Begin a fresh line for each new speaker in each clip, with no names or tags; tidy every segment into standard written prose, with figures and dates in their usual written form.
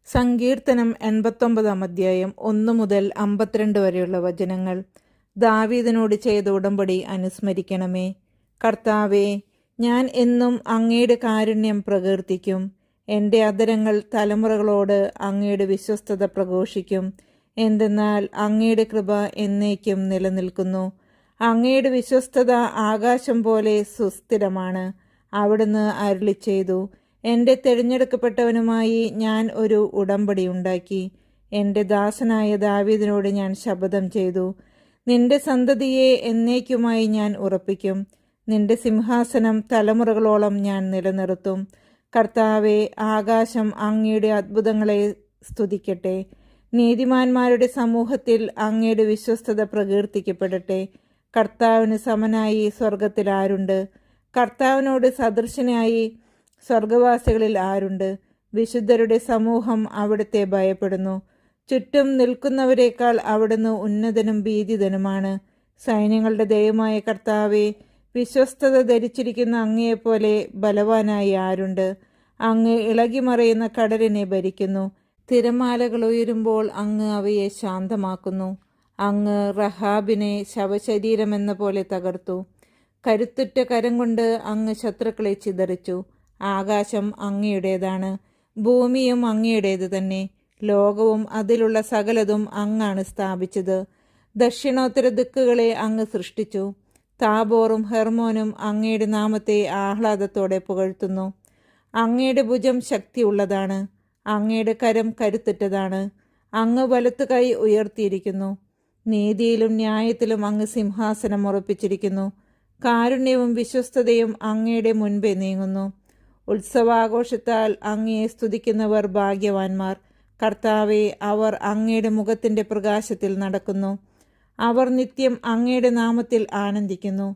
സങ്കീർത്തനം 89 അധ്യായം 1 മുതൽ 52 വരെയുള്ള വചനങ്ങൾ. ദാവീദിനോട് ചെയ്ത ഉടമ്പടി അനുസ്മരിക്കണമേ. കർത്താവേ, ഞാൻ എന്നും അങ്ങയുടെ കാരുണ്യം പ്രകീർത്തിക്കും. എൻ്റെ അധരങ്ങൾ തലമുറകളോട് അങ്ങയുടെ വിശ്വസ്തത പ്രഘോഷിക്കും. എന്തെന്നാൽ അങ്ങയുടെ കൃപ എന്നേക്കും നിലനിൽക്കുന്നു. അങ്ങയുടെ വിശ്വസ്തത ആകാശം പോലെ സുസ്ഥിരമാണ്. അവിടുന്ന് അരുളിച്ചെയ്തു, എൻ്റെ തിരഞ്ഞെടുക്കപ്പെട്ടവനുമായി ഞാൻ ഒരു ഉടമ്പടി ഉണ്ടാക്കി. എൻ്റെ ദാസനായ ദാവീദിനോട് ഞാൻ ശപഥം ചെയ്തു. നിന്റെ സന്തതിയെ എന്നേക്കുമായി ഞാൻ ഉറപ്പിക്കും. നിന്റെ സിംഹാസനം തലമുറകളോളം ഞാൻ നിലനിർത്തും. കർത്താവെ, ആകാശം അങ്ങയുടെ അത്ഭുതങ്ങളെ സ്തുതിക്കട്ടെ. നീതിമാന്മാരുടെ സമൂഹത്തിൽ അങ്ങയുടെ വിശ്വസ്തത പ്രകീർത്തിക്കപ്പെടട്ടെ. കർത്താവിന് സമനായി സ്വർഗത്തിൽ ആരുണ്ട്? കർത്താവിനോട് സദൃശനായി സ്വർഗവാസികളിൽ ആരുണ്ട്? വിശുദ്ധരുടെ സമൂഹം അവിടുത്തെ ഭയപ്പെടുന്നു. ചുറ്റും നിൽക്കുന്നവരെക്കാൾ അവിടുന്ന് ഉന്നതനും ഭീതിതനുമാണ്. സൈന്യങ്ങളുടെ ദൈവമായ കർത്താവെ, വിശ്വസ്തത ധരിച്ചിരിക്കുന്ന അങ്ങയെപ്പോലെ ബലവാനായി ആരുണ്ട്? അങ്ങ് ഇളകിമറയുന്ന കടലിനെ ഭരിക്കുന്നു. തിരമാലകൾ ഉയരുമ്പോൾ അങ്ങ് അവയെ ശാന്തമാക്കുന്നു. അങ്ങ് റഹാബിനെ ശവശരീരമെന്ന പോലെ തകർത്തു. കരുത്തുറ്റ കരം കൊണ്ട് അങ്ങ് ശത്രുക്കളെ ചിതറിച്ചു. ആകാശം അങ്ങയുടേതാണ്, ഭൂമിയും അങ്ങയുടേത് തന്നെ. ലോകവും അതിലുള്ള സകലതും അങ്ങാണ് സ്ഥാപിച്ചത്. ദക്ഷിണോത്തര ദിക്കുകളെ അങ്ങ് സൃഷ്ടിച്ചു. താബോറും ഹെർമോനും അങ്ങയുടെ നാമത്തെ ആഹ്ലാദത്തോടെ പുകഴ്ത്തുന്നു. അങ്ങയുടെ ഭുജം ശക്തിയുള്ളതാണ്, അങ്ങയുടെ കരം കരുത്തുറ്റതാണ്. അങ്ങ് വലത്തു കൈ ഉയർത്തിയിരിക്കുന്നു. നീതിയിലും ന്യായത്തിലും അങ്ങ് സിംഹാസനം ഉറപ്പിച്ചിരിക്കുന്നു. കാരുണ്യവും വിശ്വസ്തതയും അങ്ങയുടെ മുൻപേ നീങ്ങുന്നു. ഉത്സവാഘോഷത്താൽ അങ്ങയെ സ്തുതിക്കുന്നവർ ഭാഗ്യവാന്മാർ. കർത്താവെ, അവർ അങ്ങയുടെ മുഖത്തിൻ്റെ പ്രകാശത്തിൽ നടക്കുന്നു. അവർ നിത്യം അങ്ങയുടെ നാമത്തിൽ ആനന്ദിക്കുന്നു.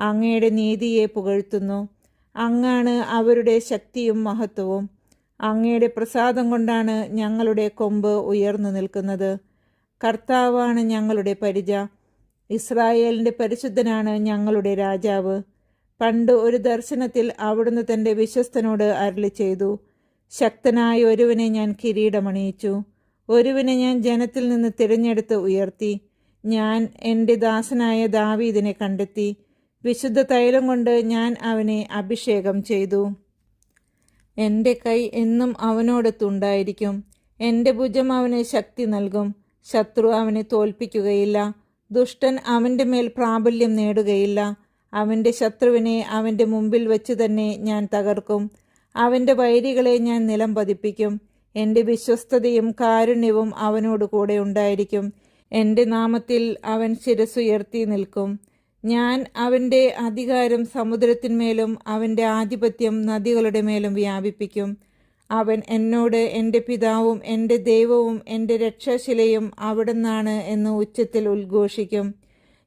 അങ്ങയുടെ നീതിയെ പുകഴ്ത്തുന്നു. അങ്ങാണ് അവരുടെ ശക്തിയും മഹത്വവും. അങ്ങയുടെ പ്രസാദം കൊണ്ടാണ് ഞങ്ങളുടെ കൊമ്പ് ഉയർന്നു നിൽക്കുന്നത്. കർത്താവാണ് ഞങ്ങളുടെ പരിച. ഇസ്രായേലിൻ്റെ പരിശുദ്ധനാണ് ഞങ്ങളുടെ രാജാവ്. പണ്ട് ഒരു ദർശനത്തിൽ അവിടുന്ന് തൻ്റെ വിശ്വസ്തനോട് അരുളി ചെയ്തു, ശക്തനായ ഒരുവനെ ഞാൻ കിരീടമണിയിച്ചു. ഒരുവനെ ഞാൻ ജനത്തിൽ നിന്ന് തിരഞ്ഞെടുത്ത് ഉയർത്തി. ഞാൻ എൻ്റെ ദാസനായ ദാവീദിനെ കണ്ടെത്തി. വിശുദ്ധ തൈലം കൊണ്ട് ഞാൻ അവനെ അഭിഷേകം ചെയ്തു. എൻ്റെ കൈ എന്നും അവനോടൊത്തുണ്ടായിരിക്കും. എൻ്റെ ഭുജം അവന് ശക്തി നൽകും. ശത്രു അവനെ തോൽപ്പിക്കുകയില്ല. ദുഷ്ടൻ അവൻ്റെ മേൽ പ്രാബല്യം നേടുകയില്ല. അവൻ്റെ ശത്രുവിനെ അവൻ്റെ മുമ്പിൽ വെച്ച് തന്നെ ഞാൻ തകർക്കും. അവൻ്റെ വൈരികളെ ഞാൻ നിലം പതിപ്പിക്കും. എൻ്റെ വിശ്വസ്തതയും കാരുണ്യവും അവനോട് കൂടെ ഉണ്ടായിരിക്കും. എൻ്റെ നാമത്തിൽ അവൻ ശിരസ്സുയർത്തി നിൽക്കും. ഞാൻ അവൻ്റെ അധികാരം സമുദ്രത്തിന്മേലും അവൻ്റെ ആധിപത്യം നദികളുടെ മേലും വ്യാപിപ്പിക്കും. അവൻ എന്നോട്, എൻ്റെ പിതാവും എൻ്റെ ദൈവവും എൻ്റെ രക്ഷാശിലയും അവിടുന്നാണ് എന്ന് ഉച്ചത്തിൽ ഉദ്ഘോഷിക്കും.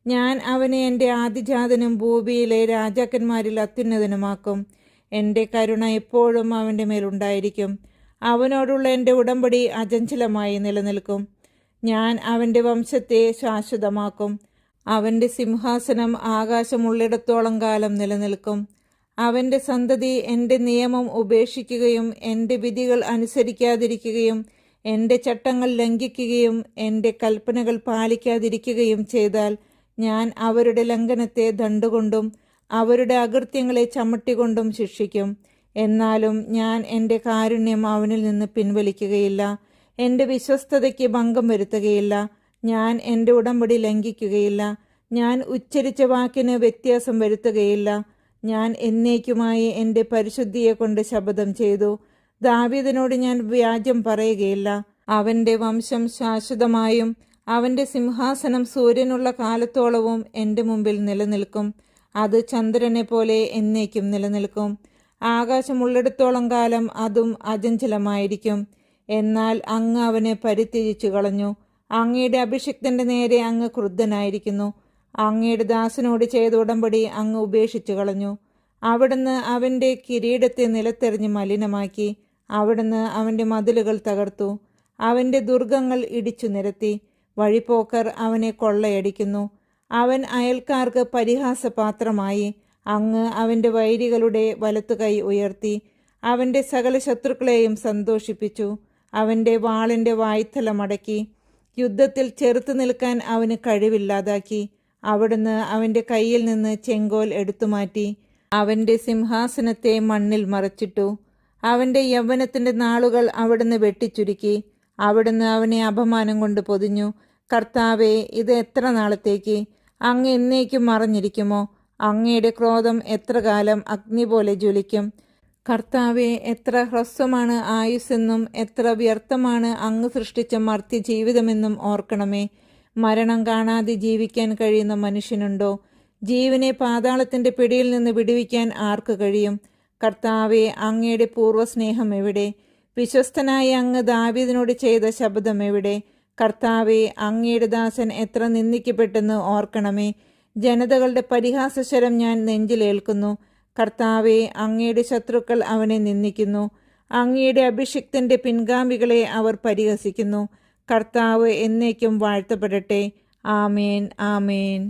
ഞാൻ അവനെ എൻ്റെ ആദിജാതനും ഭൂമിയിലെ രാജാക്കന്മാരിൽ അത്യുന്നതനുമാക്കും. എൻ്റെ കരുണ എപ്പോഴും അവൻ്റെ മേലുണ്ടായിരിക്കും. അവനോടുള്ള എൻ്റെ ഉടമ്പടി അചഞ്ചലമായി നിലനിൽക്കും. ഞാൻ അവൻ്റെ വംശത്തെ ശാശ്വതമാക്കും. അവൻ്റെ സിംഹാസനം ആകാശമുള്ളിടത്തോളം കാലം നിലനിൽക്കും. അവൻ്റെ സന്തതി എൻ്റെ നിയമം ഉപേക്ഷിക്കുകയും എൻ്റെ വിധികൾ അനുസരിക്കാതിരിക്കുകയും എൻ്റെ ചട്ടങ്ങൾ ലംഘിക്കുകയും എൻ്റെ കൽപ്പനകൾ പാലിക്കാതിരിക്കുകയും ചെയ്താൽ ഞാൻ അവരുടെ ലംഘനത്തെ ദണ്ഡുകൊണ്ടും അവരുടെ അകൃത്യങ്ങളെ ചമ്മട്ടികൊണ്ടും ശിക്ഷിക്കും. എന്നാലും ഞാൻ എൻ്റെ കാരുണ്യം അവനിൽ നിന്ന് പിൻവലിക്കുകയില്ല. എൻ്റെ വിശ്വസ്തതയ്ക്ക് ഭംഗം വരുത്തുകയില്ല. ഞാൻ എൻ്റെ ഉടമ്പടി ലംഘിക്കുകയില്ല. ഞാൻ ഉച്ചരിച്ച വാക്കിന് വ്യത്യാസം വരുത്തുകയില്ല. ഞാൻ എന്നേക്കുമായി എൻ്റെ പരിശുദ്ധിയെ കൊണ്ട് ശപഥം ചെയ്തു. ദാവീദിനോട് ഞാൻ വ്യാജം പറയുകയില്ല. അവൻ്റെ വംശം ശാശ്വതമായും അവൻ്റെ സിംഹാസനം സൂര്യനുള്ള കാലത്തോളവും എൻ്റെ മുമ്പിൽ നിലനിൽക്കും. അത് ചന്ദ്രനെ പോലെ എന്നേക്കും നിലനിൽക്കും. ആകാശമുള്ളിടത്തോളം കാലം അതും അചഞ്ചലമായിരിക്കും. എന്നാൽ അങ്ങ് അവനെ പരിത്യജിച്ചു കളഞ്ഞു. അങ്ങയുടെ അഭിഷിക്തൻ്റെ നേരെ അങ്ങ് ക്രുദ്ധനായിരിക്കുന്നു. അങ്ങയുടെ ദാസനോട് ചെയ്ത ഉടമ്പടി അങ്ങ് ഉപേക്ഷിച്ചു കളഞ്ഞു. അവിടുന്ന് അവൻ്റെ കിരീടത്തെ നിലത്തെറിഞ്ഞ് മലിനമാക്കി. അവിടുന്ന് അവൻ്റെ മതിലുകൾ തകർത്തു. അവൻ്റെ ദുർഗങ്ങൾ ഇടിച്ചു നിരത്തി. വഴിപോക്കർ അവനെ കൊള്ളയടിക്കുന്നു. അവൻ അയൽക്കാർക്ക് പരിഹാസപാത്രമായി. അങ്ങ് അവൻ്റെ വൈരികളുടെ വലത്തുകൈ ഉയർത്തി. അവൻ്റെ സകല ശത്രുക്കളെയും സന്തോഷിപ്പിച്ചു. അവൻ്റെ വാളിൻ്റെ വായ്ത്തല മടക്കി. യുദ്ധത്തിൽ ചെറുത്തു നിൽക്കാൻ അവന് കഴിവില്ലാതാക്കി. അവിടുന്ന് അവൻ്റെ കയ്യിൽ നിന്ന് ചെങ്കോൽ എടുത്തുമാറ്റി. അവൻ്റെ സിംഹാസനത്തെ മണ്ണിൽ മറച്ചിട്ടു. അവൻ്റെ യൗവനത്തിൻ്റെ നാളുകൾ അവിടുന്ന് വെട്ടിച്ചുരുക്കി. അവിടുന്ന് അവനെ അപമാനം കൊണ്ട് പൊതിഞ്ഞു. കർത്താവേ, ഇത് എത്ര നാളത്തേക്ക്? അങ്ങ് എന്നേക്കും മറഞ്ഞിരിക്കുമോ? അങ്ങയുടെ ക്രോധം എത്ര കാലം അഗ്നി പോലെ ജ്വലിക്കും? കർത്താവെ, എത്ര ഹ്രസ്വമാണ് ആയുസ്സെന്നും എത്ര വ്യർത്ഥമാണ് അങ്ങ് സൃഷ്ടിച്ച മർത്യ ജീവിതമെന്നും ഓർക്കണമേ. മരണം കാണാതെ ജീവിക്കാൻ കഴിയുന്ന മനുഷ്യനുണ്ടോ? ജീവനെ പാതാളത്തിൻ്റെ പിടിയിൽ നിന്ന് വിടുവിക്കാൻ ആർക്ക് കഴിയും? കർത്താവെ, അങ്ങയുടെ പൂർവ്വസ്നേഹം എവിടെ? വിശ്വസ്തനായ അങ്ങ് ദാവീദിനോട് ചെയ്ത ശബ്ദം എവിടെ? കർത്താവെ, അങ്ങയുടെ ദാസൻ എത്ര നിന്ദിക്കപ്പെട്ടെന്ന് ഓർക്കണമേ. ജനതകളുടെ പരിഹാസസ്വരം ഞാൻ നെഞ്ചിലേൽക്കുന്നു. കർത്താവെ, അങ്ങയുടെ ശത്രുക്കൾ അവനെ നിന്ദിക്കുന്നു. അങ്ങയുടെ അഭിഷിക്തന്റെ പിൻഗാമികളെ അവർ പരിഹസിക്കുന്നു. കർത്താവ് എന്നേക്കും വാഴ്ത്തപ്പെടട്ടെ. ആമേൻ, ആമേൻ.